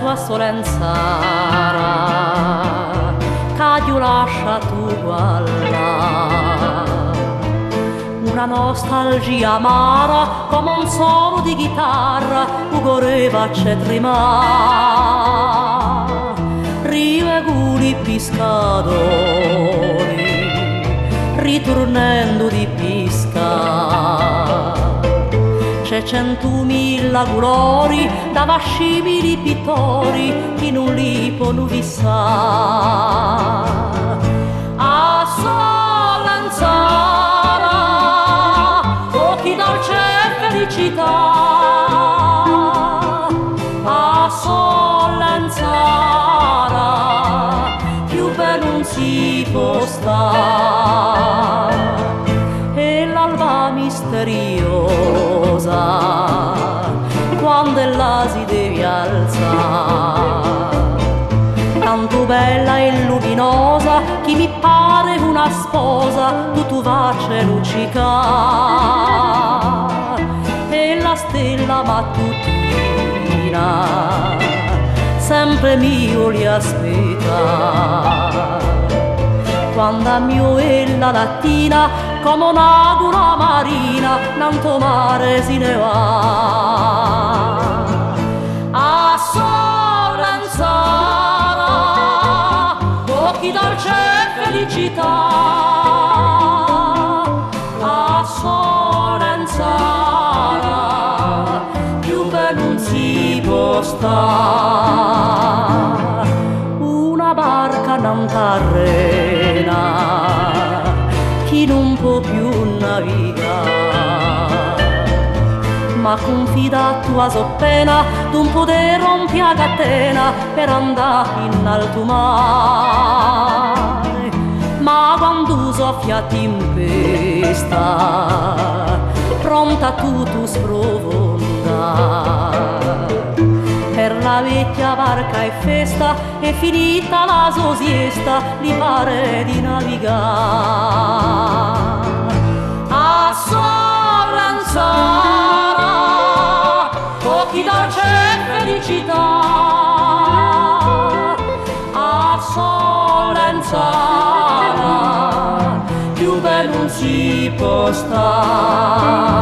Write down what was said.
sua solenzara che Dio lascia tu guarda. Una nostalgia amara come un suono di chitarra ugoreva c'è trema rio e guli piscatori ritornando di pisca. C'è 100.000 colori da vascibili pittori che non li possono fissare. A Solenzara occhi dolce e felicità. A Solenzara più bello non si può stare. E l'alba misteriosa quando ella si deve alzare, tanto bella e luminosa che mi pare una sposa tu vace luccica. E la stella mattutina sempre mio li aspetta, quando a mio e la lattina come un'agua marina tanto mare si ne va. A Solenzara occhi dolce e felicità. A Solenzara più bello non si può stare. Una barca non terrena chi non può più navigare, ma confida tua soppena d'un poter rompi a catena per andare in alto mare. Ma quando soffia tempesta pronta tu sprofonda, per la vecchia barca è festa e finita la sua siesta li pare di navigare. A Solenzara occhi dolce e felicità. A Solenzara più bello non si può stare.